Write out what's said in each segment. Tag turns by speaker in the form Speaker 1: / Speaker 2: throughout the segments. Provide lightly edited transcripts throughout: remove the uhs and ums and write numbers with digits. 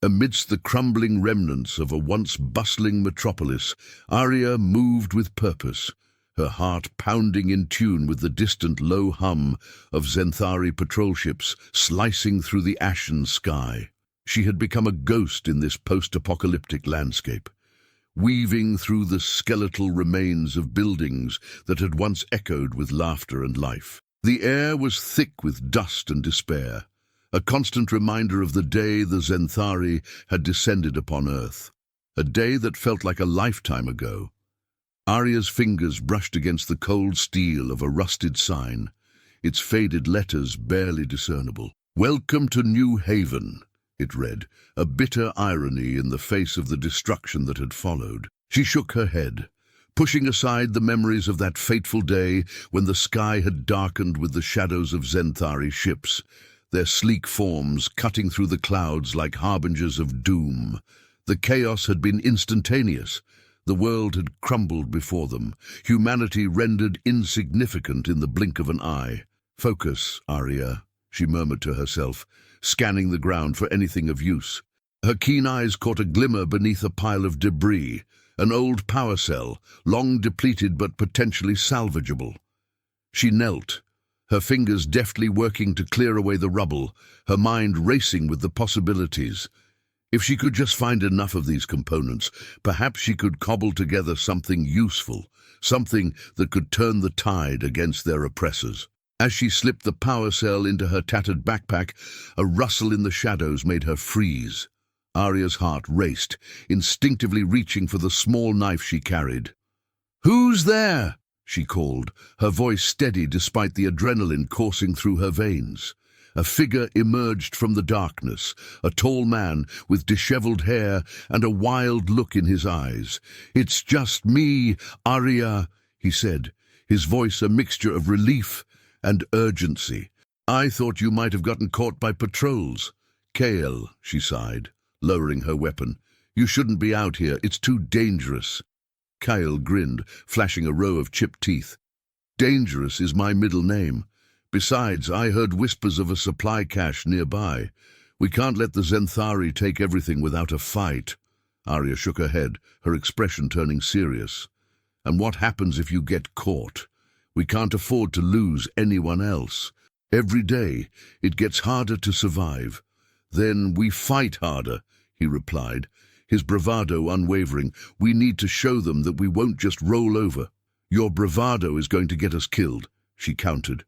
Speaker 1: Amidst the crumbling remnants of a once bustling metropolis, Arya moved with purpose, her heart pounding in tune with the distant low hum of Zenthari patrol ships slicing through the ashen sky. She had become a ghost in this post-apocalyptic landscape, weaving through the skeletal remains of buildings that had once echoed with laughter and life. The air was thick with dust and despair, a constant reminder of the day the Zenthari had descended upon Earth, a day that felt like a lifetime ago. Arya's fingers brushed against the cold steel of a rusted sign, its faded letters barely discernible. "Welcome to New Haven," it read, a bitter irony in the face of the destruction that had followed. She shook her head, pushing aside the memories of that fateful day when the sky had darkened with the shadows of Zenthari ships, their sleek forms cutting through the clouds like harbingers of doom. The chaos had been instantaneous. The world had crumbled before them, humanity rendered insignificant in the blink of an eye. "Focus, Arya," she murmured to herself, scanning the ground for anything of use. Her keen eyes caught a glimmer beneath a pile of debris, an old power cell, long depleted but potentially salvageable. She knelt, her fingers deftly working to clear away the rubble, her mind racing with the possibilities. If she could just find enough of these components, perhaps she could cobble together something useful, something that could turn the tide against their oppressors. As she slipped the power cell into her tattered backpack, a rustle in the shadows made her freeze. Arya's heart raced, instinctively reaching for the small knife she carried. "Who's there?" she called, her voice steady despite the adrenaline coursing through her veins. A figure emerged from the darkness, a tall man with disheveled hair and a wild look in his eyes. "It's just me, Arya," he said, his voice a mixture of relief and urgency. "I thought you might have gotten caught by patrols." "Kale," she sighed, lowering her weapon. "You shouldn't be out here, it's too dangerous." Kale grinned, flashing a row of chipped teeth. "Dangerous is my middle name. Besides, I heard whispers of a supply cache nearby. We can't let the Zenthari take everything without a fight." Arya shook her head, her expression turning serious. "And what happens if you get caught? We can't afford to lose anyone else. Every day, it gets harder to survive." "Then we fight harder," he replied, his bravado unwavering. "We need to show them that we won't just roll over." "Your bravado is going to get us killed," she countered.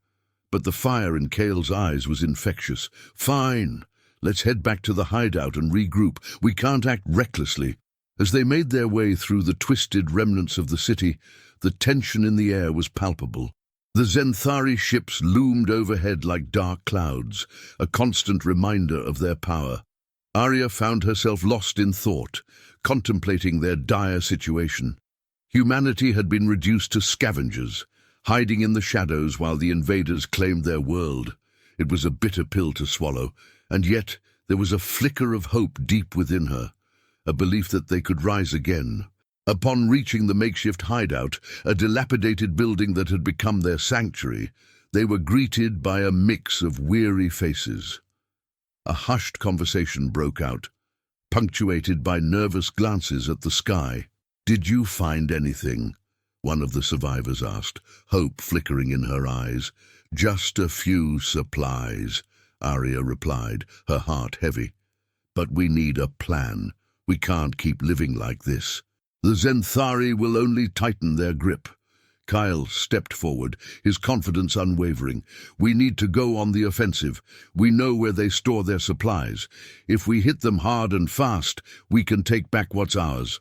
Speaker 1: But the fire in Kale's eyes was infectious. "Fine. Let's head back to the hideout and regroup. We can't act recklessly." As they made their way through the twisted remnants of the city, the tension in the air was palpable. The Zenthari ships loomed overhead like dark clouds, a constant reminder of their power. Arya found herself lost in thought, contemplating their dire situation. Humanity had been reduced to scavengers, hiding in the shadows while the invaders claimed their world. It was a bitter pill to swallow, and yet there was a flicker of hope deep within her, a belief that they could rise again. Upon reaching the makeshift hideout, a dilapidated building that had become their sanctuary, they were greeted by a mix of weary faces. A hushed conversation broke out, punctuated by nervous glances at the sky. "Did you find anything?" one of the survivors asked, hope flickering in her eyes. "Just a few supplies," Arya replied, her heart heavy. "But we need a plan. We can't keep living like this. The Zenthari will only tighten their grip." Kyle stepped forward, his confidence unwavering. "We need to go on the offensive. We know where they store their supplies. If we hit them hard and fast, we can take back what's ours."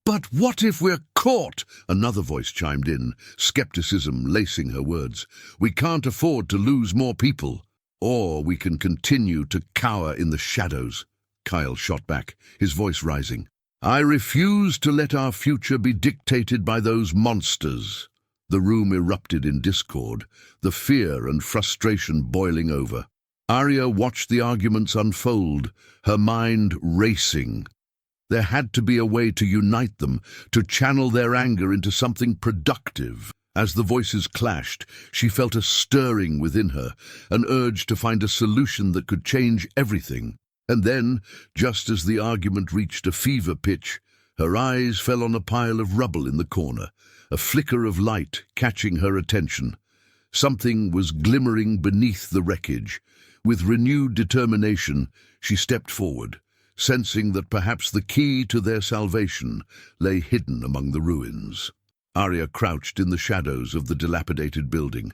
Speaker 1: "But what if we're caught?" another voice chimed in, skepticism lacing her words. "We can't afford to lose more people. Or we can continue to cower in the shadows." Kyle shot back, his voice rising. "I refuse to let our future be dictated by those monsters." The room erupted in discord, the fear and frustration boiling over. Arya watched the arguments unfold, her mind racing. There had to be a way to unite them, to channel their anger into something productive. As the voices clashed, she felt a stirring within her, an urge to find a solution that could change everything. And then, just as the argument reached a fever pitch, her eyes fell on a pile of rubble in the corner, a flicker of light catching her attention. Something was glimmering beneath the wreckage. With renewed determination, she stepped forward, sensing that perhaps the key to their salvation lay hidden among the ruins. Arya crouched in the shadows of the dilapidated building,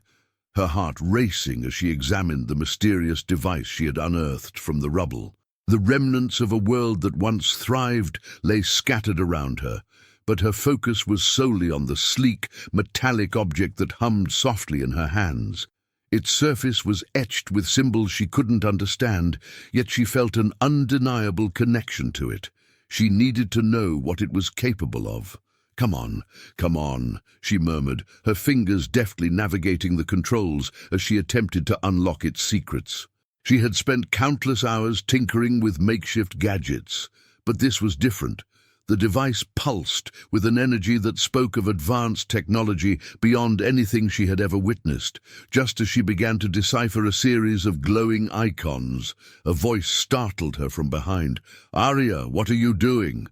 Speaker 1: her heart racing as she examined the mysterious device she had unearthed from the rubble. The remnants of a world that once thrived lay scattered around her, but her focus was solely on the sleek, metallic object that hummed softly in her hands. Its surface was etched with symbols she couldn't understand, yet she felt an undeniable connection to it. She needed to know what it was capable of. Come on," she murmured, her fingers deftly navigating the controls as she attempted to unlock its secrets. She had spent countless hours tinkering with makeshift gadgets, but this was different. The device pulsed with an energy that spoke of advanced technology beyond anything she had ever witnessed. Just as she began to decipher a series of glowing icons, a voice startled her from behind. "Arya, what are you doing?"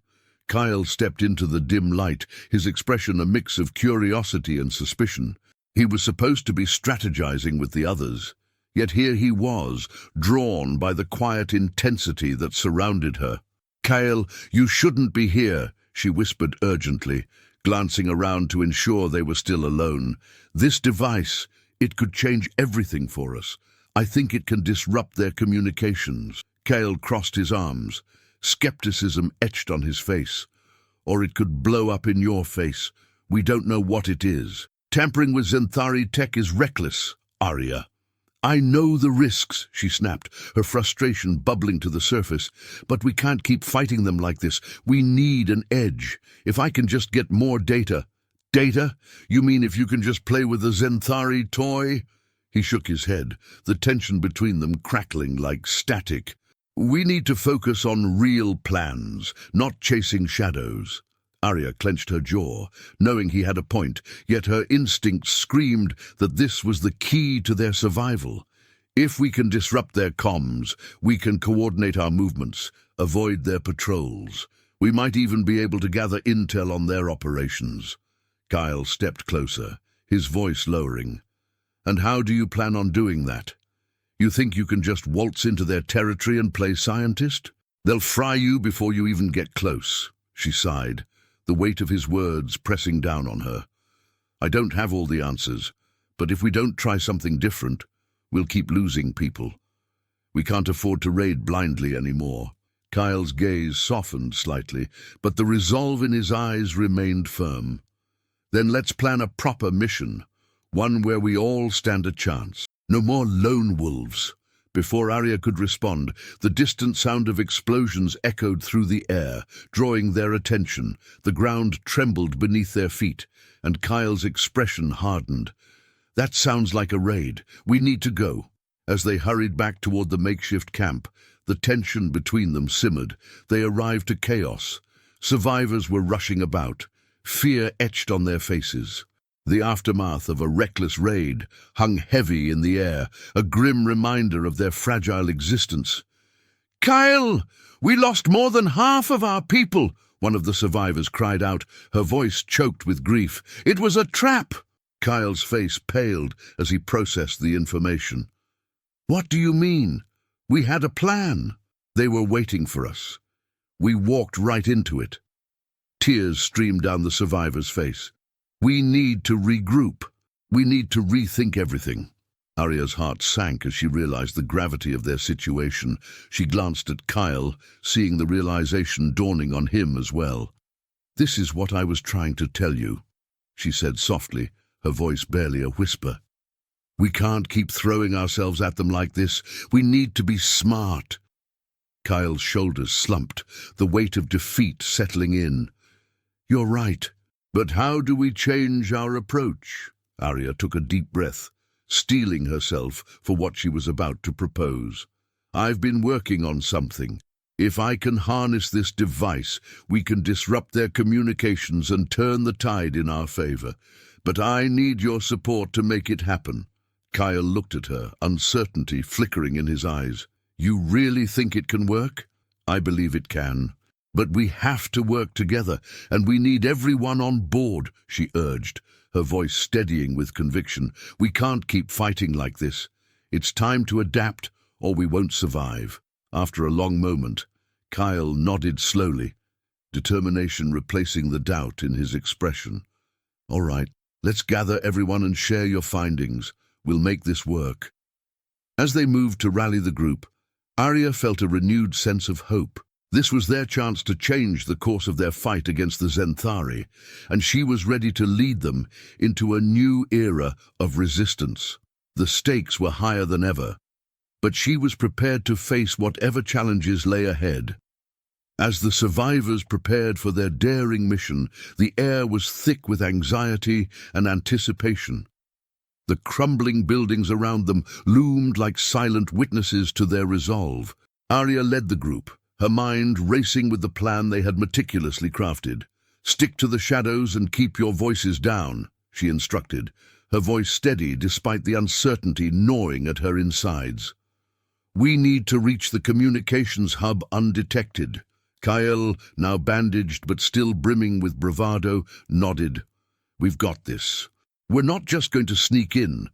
Speaker 1: Kyle stepped into the dim light, his expression a mix of curiosity and suspicion. He was supposed to be strategizing with the others, yet here he was, drawn by the quiet intensity that surrounded her. "Kyle, you shouldn't be here," she whispered urgently, glancing around to ensure they were still alone. "This device, it could change everything for us. I think it can disrupt their communications." Kyle crossed his arms, skepticism etched on his face. "Or it could blow up in your face. We don't know what it is. Tampering with Zenthari tech is reckless, Arya." "I know the risks," she snapped, her frustration bubbling to the surface. "But we can't keep fighting them like this. We need an edge. If I can just get more data." "Data? You mean if you can just play with the Zenthari toy?" He shook his head, the tension between them crackling like static. "We need to focus on real plans, not chasing shadows." Arya clenched her jaw, knowing he had a point, yet her instinct screamed that this was the key to their survival. If we can disrupt their comms, we can coordinate our movements, avoid their patrols. We might even be able to gather intel on their operations. Kyle stepped closer, his voice lowering. "And how do you plan on doing that? You think you can just waltz into their territory and play scientist? They'll fry you before you even get close," she sighed, the weight of his words pressing down on her. "I don't have all the answers, but if we don't try something different, we'll keep losing people. We can't afford to raid blindly anymore." Kyle's gaze softened slightly, but the resolve in his eyes remained firm. "Then let's plan a proper mission, one where we all stand a chance. No more lone wolves." Before Arya could respond, the distant sound of explosions echoed through the air, drawing their attention. The ground trembled beneath their feet, and Kyle's expression hardened. "That sounds like a raid. We need to go." As they hurried back toward the makeshift camp, the tension between them simmered. They arrived to chaos. Survivors were rushing about, fear etched on their faces. The aftermath of a reckless raid hung heavy in the air, a grim reminder of their fragile existence. "Kyle, we lost more than half of our people," one of the survivors cried out, her voice choked with grief. "It was a trap." Kyle's face paled as he processed the information. "What do you mean? We had a plan." "They were waiting for us. We walked right into it." Tears streamed down the survivor's face. "We need to regroup. We need to rethink everything." Arya's heart sank as she realized the gravity of their situation. She glanced at Kyle, seeing the realization dawning on him as well. "This is what I was trying to tell you," she said softly, her voice barely a whisper. "We can't keep throwing ourselves at them like this. We need to be smart." Kyle's shoulders slumped, the weight of defeat settling in. "You're right. But how do we change our approach?" Arya took a deep breath, steeling herself for what she was about to propose. "I've been working on something. If I can harness this device, we can disrupt their communications and turn the tide in our favor. But I need your support to make it happen." Kyle looked at her, uncertainty flickering in his eyes. You really think it can work? I believe it can. But we have to work together, and we need everyone on board, she urged, her voice steadying with conviction. We can't keep fighting like this. It's time to adapt, or we won't survive. After a long moment, Kyle nodded slowly, determination replacing the doubt in his expression. All right, let's gather everyone and share your findings. We'll make this work. As they moved to rally the group, Arya felt a renewed sense of hope. This was their chance to change the course of their fight against the Zenthari, and she was ready to lead them into a new era of resistance. The stakes were higher than ever, but she was prepared to face whatever challenges lay ahead. As the survivors prepared for their daring mission, the air was thick with anxiety and anticipation. The crumbling buildings around them loomed like silent witnesses to their resolve. Arya led the group, her mind racing with the plan they had meticulously crafted. Stick to the shadows and keep your voices down, she instructed, her voice steady despite the uncertainty gnawing at her insides. We need to reach the communications hub undetected. Kyle, now bandaged but still brimming with bravado, nodded. We've got this. We're not just going to sneak in.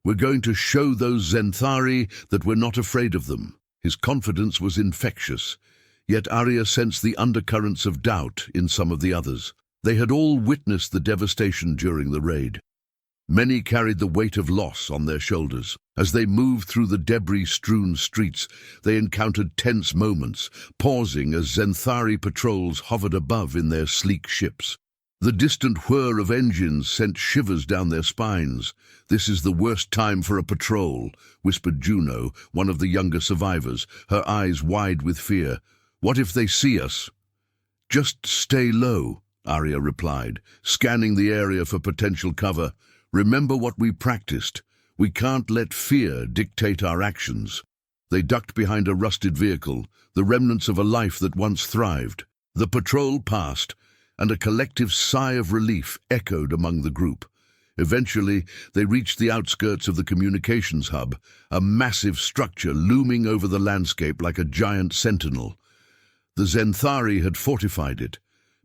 Speaker 1: We're going to show those Zenthari that we're not afraid of them. His confidence was infectious, yet Arya sensed the undercurrents of doubt in some of the others. They had all witnessed the devastation during the raid. Many carried the weight of loss on their shoulders. As they moved through the debris-strewn streets, they encountered tense moments, pausing as Zenthari patrols hovered above in their sleek ships. The distant whir of engines sent shivers down their spines. This is the worst time for a patrol, whispered Juno, one of the younger survivors, her eyes wide with fear. What if they see us? Just stay low, Arya replied, scanning the area for potential cover. Remember what we practiced. We can't let fear dictate our actions. They ducked behind a rusted vehicle, the remnants of a life that once thrived. The patrol passed, and a collective sigh of relief echoed among the group. Eventually, they reached the outskirts of the communications hub, a massive structure looming over the landscape like a giant sentinel. The Zenthari had fortified it,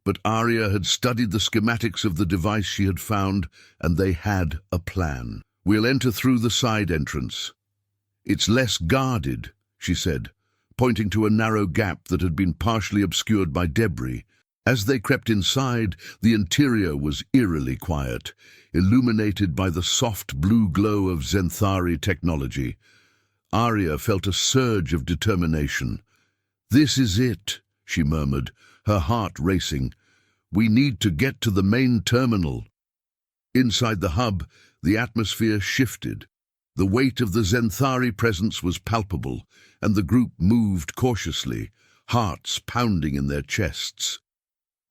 Speaker 1: but Arya had studied the schematics of the device she had found, and they had a plan. We'll enter through the side entrance. It's less guarded, she said, pointing to a narrow gap that had been partially obscured by debris. As they crept inside, the interior was eerily quiet, illuminated by the soft blue glow of Zenthari technology. Arya felt a surge of determination. This is it, she murmured, her heart racing. We need to get to the main terminal. Inside the hub, the atmosphere shifted. The weight of the Zenthari presence was palpable, and the group moved cautiously, hearts pounding in their chests.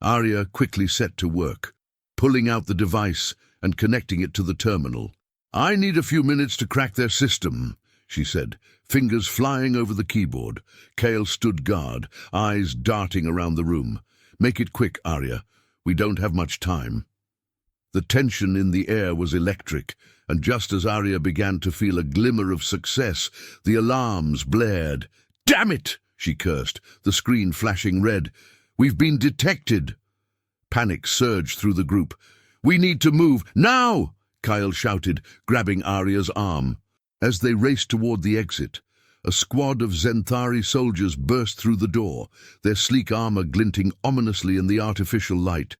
Speaker 1: Arya quickly set to work, pulling out the device and connecting it to the terminal. I need a few minutes to crack their system, she said, fingers flying over the keyboard. Kale stood guard, eyes darting around the room. Make it quick, Arya. We don't have much time. The tension in the air was electric, and just as Arya began to feel a glimmer of success, the alarms blared. Damn it, she cursed, the screen flashing red. We've been detected. Panic surged through the group. We need to move, now! Kyle shouted, grabbing Arya's arm. As they raced toward the exit, a squad of Zenthari soldiers burst through the door, their sleek armor glinting ominously in the artificial light.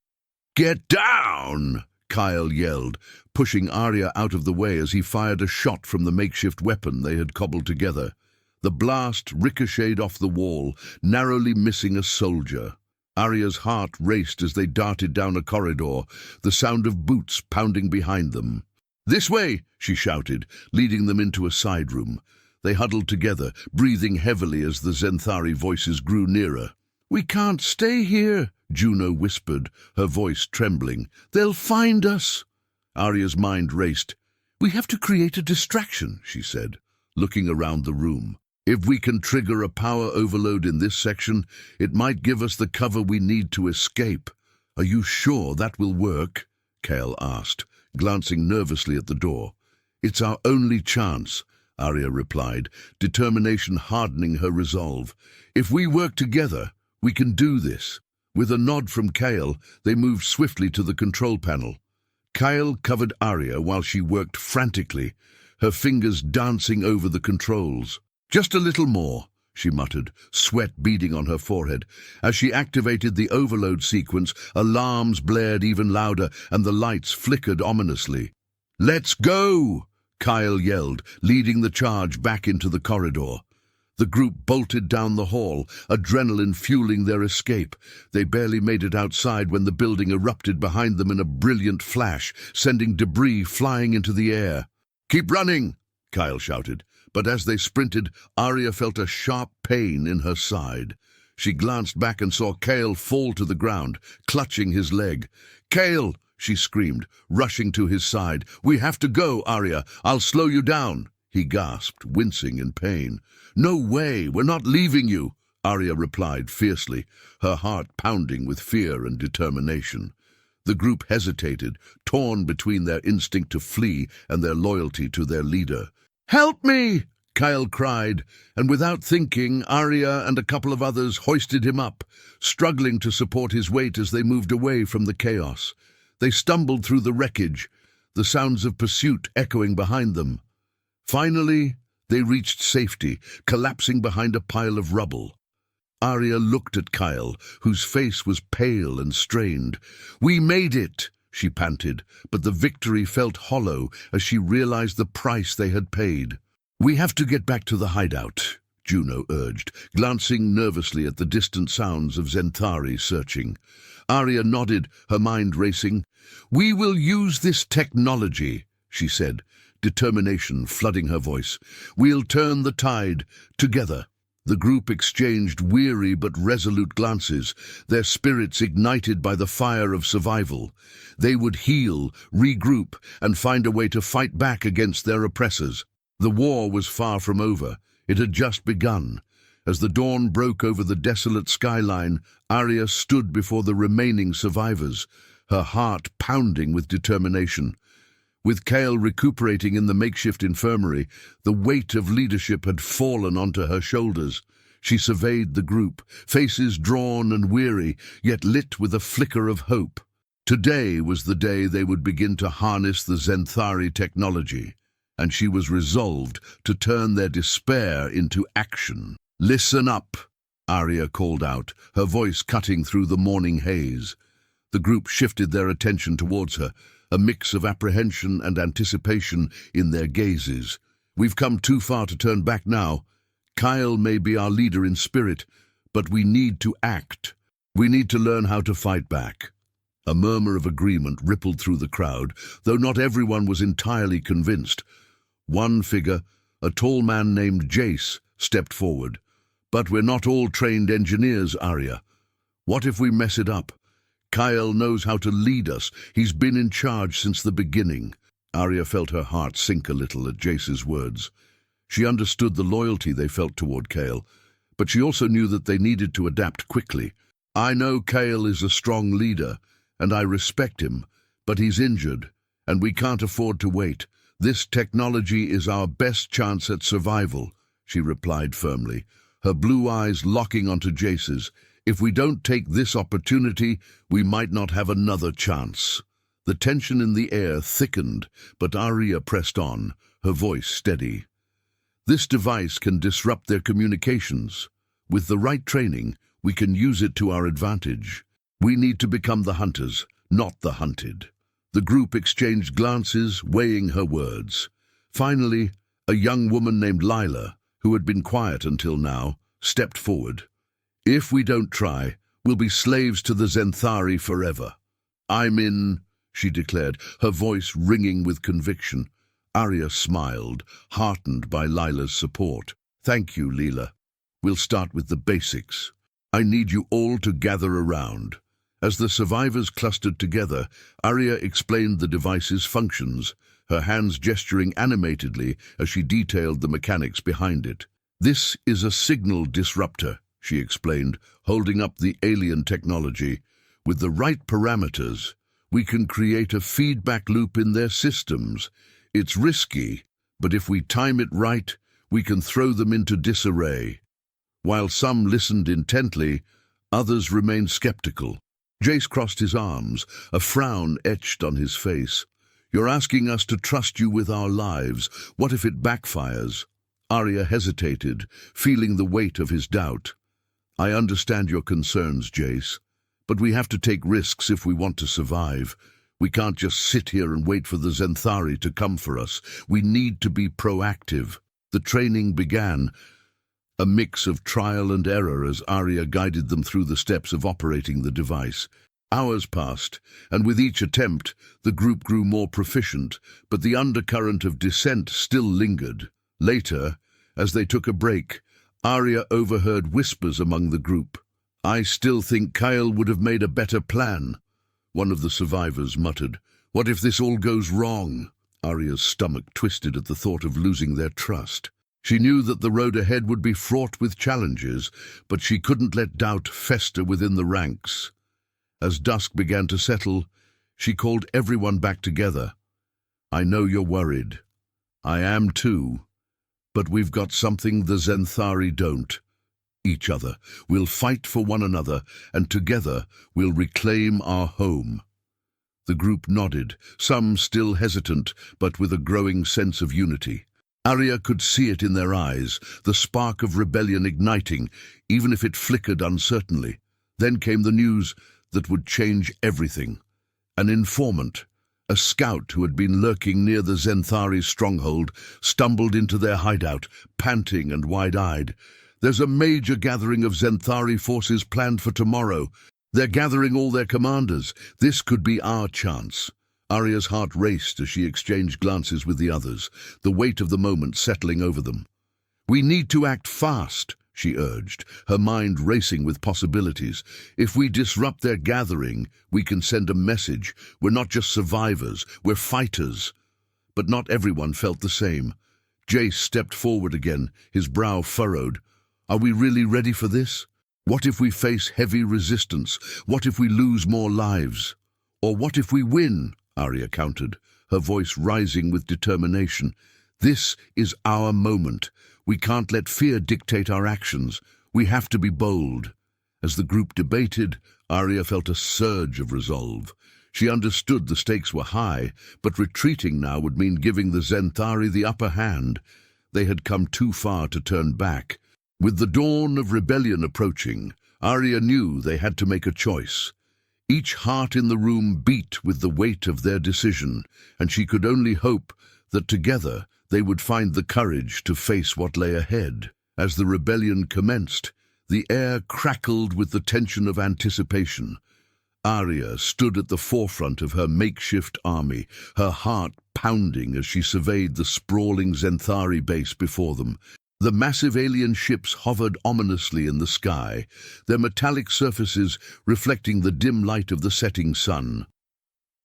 Speaker 1: Get down! Kyle yelled, pushing Arya out of the way as he fired a shot from the makeshift weapon they had cobbled together. The blast ricocheted off the wall, narrowly missing a soldier. Arya's heart raced as they darted down a corridor, the sound of boots pounding behind them. This way, she shouted, leading them into a side room. They huddled together, breathing heavily as the Zenthari voices grew nearer. We can't stay here, Juno whispered, her voice trembling. They'll find us. Arya's mind raced. We have to create a distraction, she said, looking around the room. If we can trigger a power overload in this section, it might give us the cover we need to escape. Are you sure that will work? Kale asked, glancing nervously at the door. It's our only chance. Arya replied, determination hardening her resolve. If we work together, we can do this. With a nod from Kale, they moved swiftly to the control panel. Kale covered Arya while she worked frantically, her fingers dancing over the controls. Just a little more, she muttered, sweat beading on her forehead. As she activated the overload sequence, alarms blared even louder and the lights flickered ominously. "Let's go!" Kyle yelled, leading the charge back into the corridor. The group bolted down the hall, adrenaline fueling their escape. They barely made it outside when the building erupted behind them in a brilliant flash, sending debris flying into the air. "Keep running!" Kyle shouted. But as they sprinted, Arya felt a sharp pain in her side. She glanced back and saw Kale fall to the ground, clutching his leg. "Kale!" she screamed, rushing to his side. "We have to go, Arya. I'll slow you down." He gasped, wincing in pain. "No way, we're not leaving you," Arya replied fiercely, her heart pounding with fear and determination. The group hesitated, torn between their instinct to flee and their loyalty to their leader. "Help me!" Kyle cried, and without thinking, Arya and a couple of others hoisted him up, struggling to support his weight as they moved away from the chaos. They stumbled through the wreckage, the sounds of pursuit echoing behind them. Finally, they reached safety, collapsing behind a pile of rubble. Arya looked at Kyle, whose face was pale and strained. "We made it!" she panted, but the victory felt hollow as she realized the price they had paid. "We have to get back to the hideout," Juno urged, glancing nervously at the distant sounds of Zenthari searching. Arya nodded, her mind racing. "We will use this technology," she said, determination flooding her voice. "We'll turn the tide, together." The group exchanged weary but resolute glances, their spirits ignited by the fire of survival. They would heal, regroup, and find a way to fight back against their oppressors. The war was far from over. It had just begun. As the dawn broke over the desolate skyline, Arya stood before the remaining survivors, her heart pounding with determination. With Kale recuperating in the makeshift infirmary, the weight of leadership had fallen onto her shoulders. She surveyed the group, faces drawn and weary, yet lit with a flicker of hope. Today was the day they would begin to harness the Zenthari technology, and she was resolved to turn their despair into action. "Listen up," Arya called out, her voice cutting through the morning haze. The group shifted their attention towards her, a mix of apprehension and anticipation in their gazes. "We've come too far to turn back now. Kyle may be our leader in spirit, but we need to act. We need to learn how to fight back." A murmur of agreement rippled through the crowd, though not everyone was entirely convinced. One figure, a tall man named Jace, stepped forward. "But we're not all trained engineers, Arya. What if we mess it up? Kyle knows how to lead us. He's been in charge since the beginning." Arya felt her heart sink a little at Jace's words. She understood the loyalty they felt toward Kale, but she also knew that they needed to adapt quickly. "I know Kale is a strong leader, and I respect him, but he's injured, and we can't afford to wait. This technology is our best chance at survival," she replied firmly, her blue eyes locking onto Jace's. "If we don't take this opportunity, we might not have another chance." The tension in the air thickened, but Arya pressed on, her voice steady. "This device can disrupt their communications. With the right training, we can use it to our advantage. We need to become the hunters, not the hunted." The group exchanged glances, weighing her words. Finally, a young woman named Lila, who had been quiet until now, stepped forward. "If we don't try, we'll be slaves to the Zenthari forever." "I'm in," she declared, her voice ringing with conviction. Arya smiled, heartened by Lila's support. "Thank you, Lila. We'll start with the basics. I need you all to gather around." As the survivors clustered together, Arya explained the device's functions, her hands gesturing animatedly as she detailed the mechanics behind it. "This is a signal disruptor," she explained, holding up the alien technology. "With the right parameters, we can create a feedback loop in their systems. It's risky, But if we time it right, we can throw them into disarray." While some listened intently, others remained skeptical. Jace crossed his arms, a frown etched on his face. "You're asking us to trust you with our lives. What if it backfires?" Arya hesitated, feeling the weight of his doubt. "I understand your concerns, Jace, but we have to take risks if we want to survive. We can't just sit here and wait for the Zenthari to come for us. We need to be proactive." The training began, a mix of trial and error as Arya guided them through the steps of operating the device. Hours passed, and with each attempt, the group grew more proficient, but the undercurrent of dissent still lingered. Later, as they took a break, Arya overheard whispers among the group. "I still think Kyle would have made a better plan," one of the survivors muttered. "What if this all goes wrong?" Arya's stomach twisted at the thought of losing their trust. She knew that the road ahead would be fraught with challenges, but she couldn't let doubt fester within the ranks. As dusk began to settle, she called everyone back together. "I know you're worried. I am too. But we've got something the Zenthari don't. Each other. We'll fight for one another, and together we'll reclaim our home." The group nodded, some still hesitant, but with a growing sense of unity. Arya could see it in their eyes, the spark of rebellion igniting, even if it flickered uncertainly. Then came the news that would change everything. An informant, a scout who had been lurking near the Zenthari's stronghold, stumbled into their hideout, panting and wide-eyed. "There's a major gathering of Zenthari forces planned for tomorrow. They're gathering all their commanders. This could be our chance." Arya's heart raced as she exchanged glances with the others, the weight of the moment settling over them. "We need to act fast," she urged, her mind racing with possibilities. "If we disrupt their gathering, we can send a message. We're not just survivors, we're fighters." But not everyone felt the same. Jace stepped forward again, his brow furrowed. "Are we really ready for this? What if we face heavy resistance? What if we lose more lives? Or what if we win?" Arya countered, her voice rising with determination. "This is our moment. We can't let fear dictate our actions. We have to be bold." As the group debated, Arya felt a surge of resolve. She understood the stakes were high, but retreating now would mean giving the Zenthari the upper hand. They had come too far to turn back. With the dawn of rebellion approaching, Arya knew they had to make a choice. Each heart in the room beat with the weight of their decision, and she could only hope that together they would find the courage to face what lay ahead. As the rebellion commenced, the air crackled with the tension of anticipation. Arya stood at the forefront of her makeshift army, her heart pounding as she surveyed the sprawling Zenthari base before them. The massive alien ships hovered ominously in the sky, their metallic surfaces reflecting the dim light of the setting sun.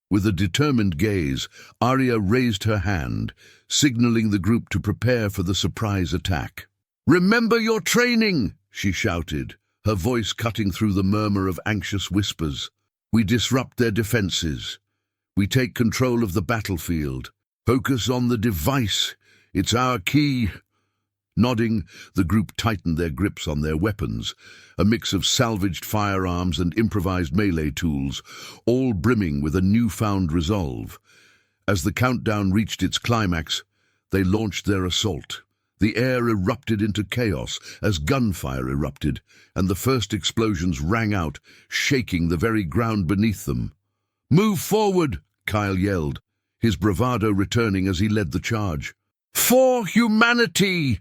Speaker 1: With a determined gaze, Arya raised her hand, signaling the group to prepare for the surprise attack. "Remember your training!" she shouted, her voice cutting through the murmur of anxious whispers. "We disrupt their defenses. We take control of the battlefield. Focus on the device. It's our key." Nodding, the group tightened their grips on their weapons, a mix of salvaged firearms and improvised melee tools, all brimming with a newfound resolve. As the countdown reached its climax, they launched their assault. The air erupted into chaos as gunfire erupted, and the first explosions rang out, shaking the very ground beneath them. "Move forward!" Kyle yelled, his bravado returning as he led the charge. "For humanity!"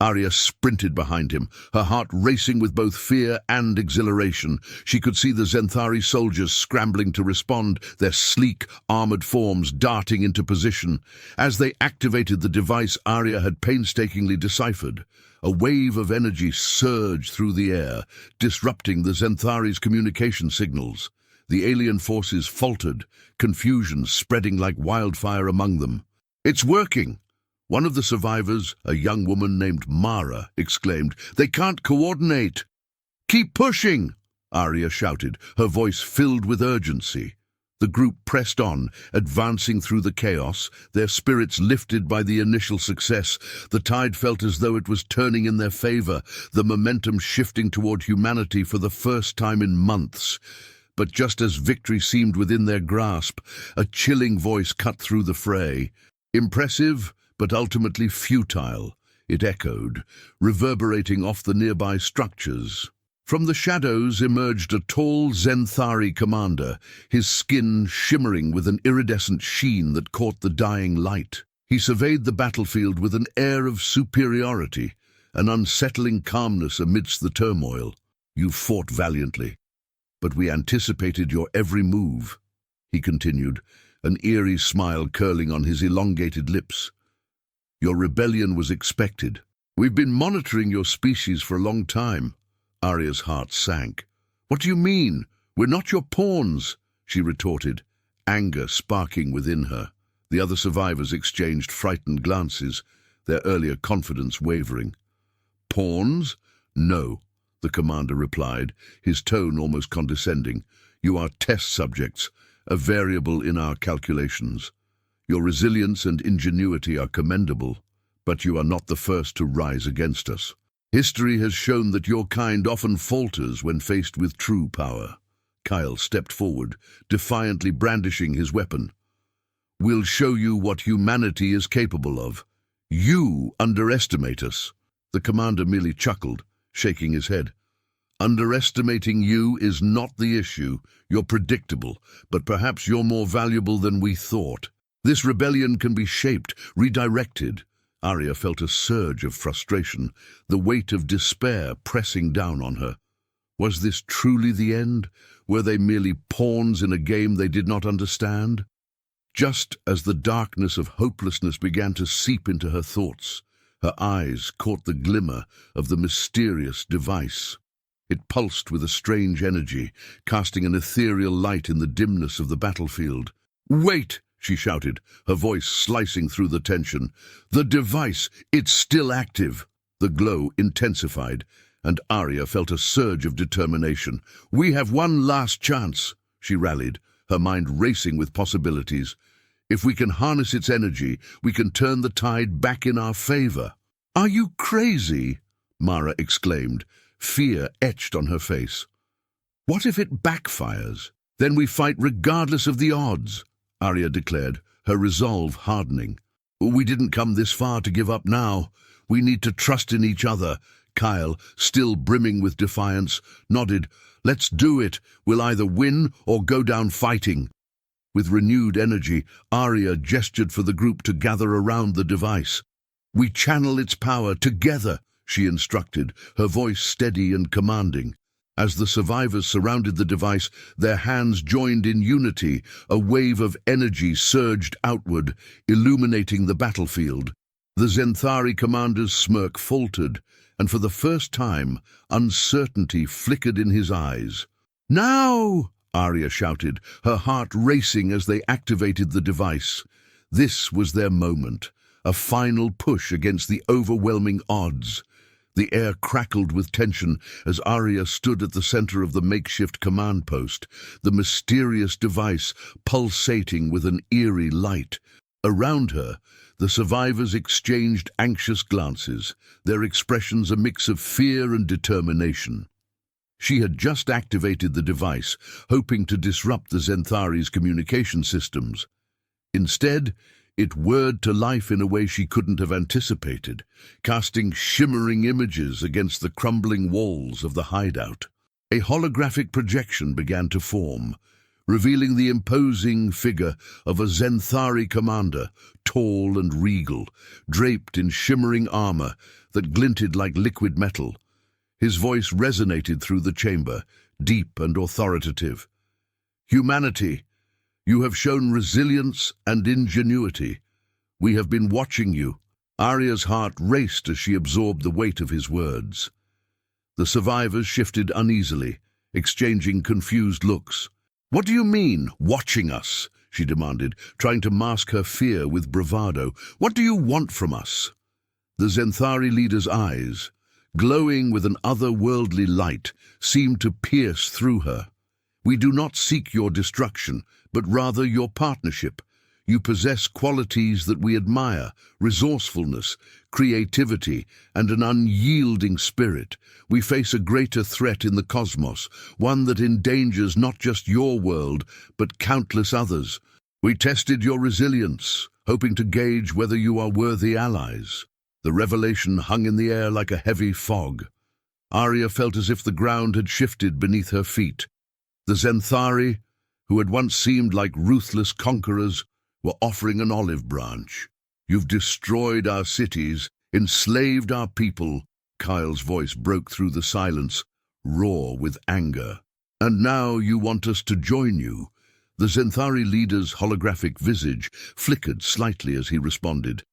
Speaker 1: Arya sprinted behind him, her heart racing with both fear and exhilaration. She could see the Zenthari soldiers scrambling to respond, their sleek, armored forms darting into position. As they activated the device Arya had painstakingly deciphered, a wave of energy surged through the air, disrupting the Zenthari's communication signals. The alien forces faltered, confusion spreading like wildfire among them. "It's working!" One of the survivors, a young woman named Mara, exclaimed. "They can't coordinate." "Keep pushing!" Arya shouted, her voice filled with urgency. The group pressed on, advancing through the chaos, their spirits lifted by the initial success. The tide felt as though it was turning in their favor, the momentum shifting toward humanity for the first time in months. But just as victory seemed within their grasp, a chilling voice cut through the fray. Impressive, but ultimately futile, it echoed, reverberating off the nearby structures. From the shadows emerged a tall Zenthari commander, his skin shimmering with an iridescent sheen that caught the dying light. He surveyed the battlefield with an air of superiority, an unsettling calmness amidst the turmoil. "You fought valiantly, but we anticipated your every move," he continued, an eerie smile curling on his elongated lips. "Your rebellion was expected. We've been monitoring your species for a long time." Arya's heart sank. "What do you mean? We're not your pawns," she retorted, anger sparking within her. The other survivors exchanged frightened glances, their earlier confidence wavering. "Pawns? No," the commander replied, his tone almost condescending. "You are test subjects, a variable in our calculations. Your resilience and ingenuity are commendable, but you are not the first to rise against us. History has shown that your kind often falters when faced with true power." Kyle stepped forward, defiantly brandishing his weapon. "We'll show you what humanity is capable of. You underestimate us." The commander merely chuckled, shaking his head. "Underestimating you is not the issue. You're predictable, but perhaps you're more valuable than we thought. This rebellion can be shaped, redirected." Arya felt a surge of frustration, the weight of despair pressing down on her. Was this truly the end? Were they merely pawns in a game they did not understand? Just as the darkness of hopelessness began to seep into her thoughts, her eyes caught the glimmer of the mysterious device. It pulsed with a strange energy, casting an ethereal light in the dimness of the battlefield. "Wait!" she shouted, her voice slicing through the tension. "The device, it's still active." The glow intensified, and Arya felt a surge of determination. "We have one last chance," she rallied, her mind racing with possibilities. "If we can harness its energy, we can turn the tide back in our favor." "Are you crazy?" Mara exclaimed, fear etched on her face. "What if it backfires? Then we fight regardless of the odds," Arya declared, her resolve hardening. "We didn't come this far to give up now. We need to trust in each other." Kyle, still brimming with defiance, nodded. "Let's do it. We'll either win or go down fighting." With renewed energy, Arya gestured for the group to gather around the device. "We channel its power together," she instructed, her voice steady and commanding. As the survivors surrounded the device, their hands joined in unity. A wave of energy surged outward, illuminating the battlefield. The Zenthari commander's smirk faltered, and for the first time, uncertainty flickered in his eyes. "Now!" Arya shouted, her heart racing as they activated the device. This was their moment, a final push against the overwhelming odds. The air crackled with tension as Arya stood at the center of the makeshift command post, the mysterious device pulsating with an eerie light. Around her, the survivors exchanged anxious glances, their expressions a mix of fear and determination. She had just activated the device, hoping to disrupt the Zenthari's communication systems. Instead, it whirred to life in a way she couldn't have anticipated, casting shimmering images against the crumbling walls of the hideout. A holographic projection began to form, revealing the imposing figure of a Zenthari commander, tall and regal, draped in shimmering armor that glinted like liquid metal. His voice resonated through the chamber, deep and authoritative. "Humanity, you have shown resilience and ingenuity. We have been watching you." Arya's heart raced as she absorbed the weight of his words. The survivors shifted uneasily, exchanging confused looks. "What do you mean, watching us?" she demanded, trying to mask her fear with bravado. "What do you want from us?" The Zenthari leader's eyes, glowing with an otherworldly light, seemed to pierce through her. We do not seek your destruction, but rather your partnership. You possess qualities that we admire: resourcefulness, creativity, and an unyielding spirit. We face a greater threat in the cosmos, one that endangers not just your world, but countless others. We tested your resilience, hoping to gauge whether you are worthy allies. The revelation hung in the air like a heavy fog. Arya felt as if the ground had shifted beneath her feet. The Zenthari, who had once seemed like ruthless conquerors, were offering an olive branch. You've destroyed our cities, enslaved our people. Kyle's voice broke through the silence, raw with anger. And now you want us to join you. The Zenthari leader's holographic visage flickered slightly as he responded.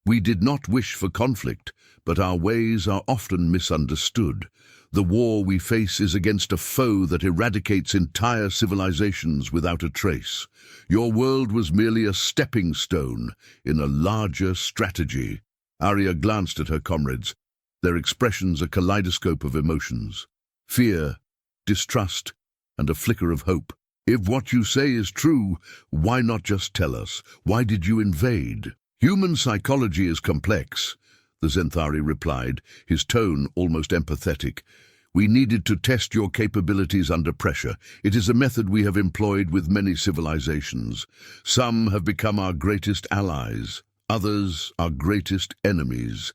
Speaker 1: We did not wish for conflict, but our ways are often misunderstood. The war we face is against a foe that eradicates entire civilizations without a trace. Your world was merely a stepping stone in a larger strategy. Arya glanced at her comrades, their expressions a kaleidoscope of emotions. Fear, distrust, and a flicker of hope. If what you say is true, why not just tell us? Why did you invade? Human psychology is complex, the Zenthari replied, his tone almost empathetic. We needed to test your capabilities under pressure. It is a method we have employed with many civilizations. Some have become our greatest allies, others our greatest enemies.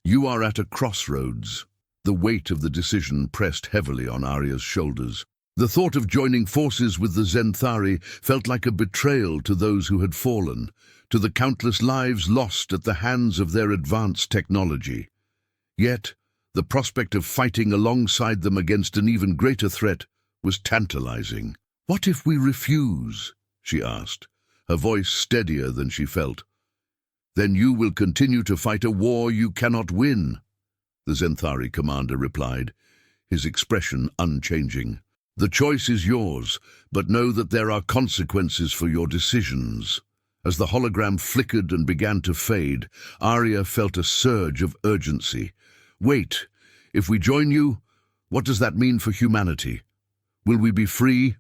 Speaker 1: You are at a crossroads. The weight of the decision pressed heavily on Arya's shoulders. The thought of joining forces with the Zenthari felt like a betrayal to those who had fallen, to the countless lives lost at the hands of their advanced technology. Yet, the prospect of fighting alongside them against an even greater threat was tantalizing. What if we refuse? She asked, her voice steadier than she felt. Then you will continue to fight a war you cannot win, the Zenthari commander replied, his expression unchanging. The choice is yours, but know that there are consequences for your decisions. As the hologram flickered and began to fade, Arya felt a surge of urgency. Wait, if we join you, what does that mean for humanity? Will we be free?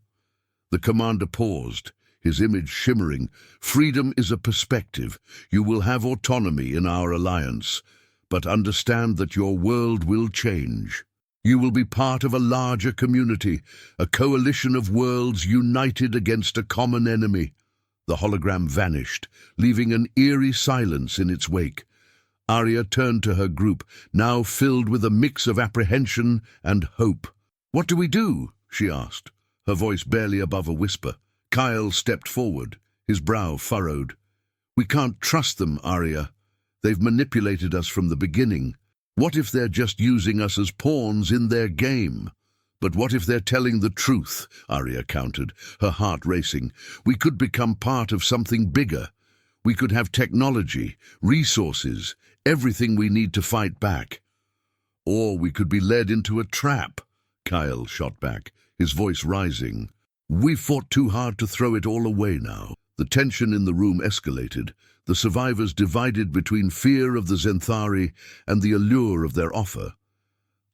Speaker 1: The commander paused, his image shimmering. Freedom is a perspective. You will have autonomy in our alliance, but understand that your world will change. You will be part of a larger community, a coalition of worlds united against a common enemy. The hologram vanished, leaving an eerie silence in its wake. Arya turned to her group, now filled with a mix of apprehension and hope. What do we do? She asked, her voice barely above a whisper. Kyle stepped forward, his brow furrowed. We can't trust them, Arya. They've manipulated us from the beginning. What if they're just using us as pawns in their game? But what if they're telling the truth? Arya countered, her heart racing. We could become part of something bigger. We could have technology, resources, everything we need to fight back. Or we could be led into a trap, Kyle shot back, his voice rising. We've fought too hard to throw it all away now. The tension in the room escalated, the survivors divided between fear of the Zenthari and the allure of their offer.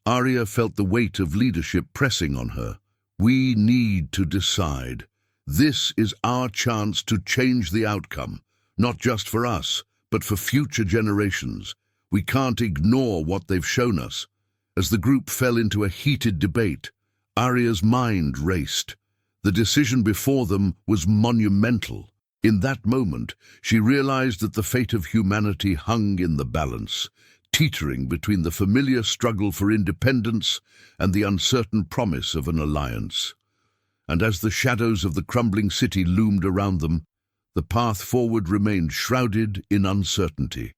Speaker 1: Arya felt the weight of leadership pressing on her. We need to decide. This is our chance to change the outcome, not just for us, but for future generations. We can't ignore what they've shown us. As the group fell into a heated debate, Arya's mind raced. The decision before them was monumental. In that moment, she realized that the fate of humanity hung in the balance, teetering between the familiar struggle for independence and the uncertain promise of an alliance. And as the shadows of the crumbling city loomed around them, the path forward remained shrouded in uncertainty.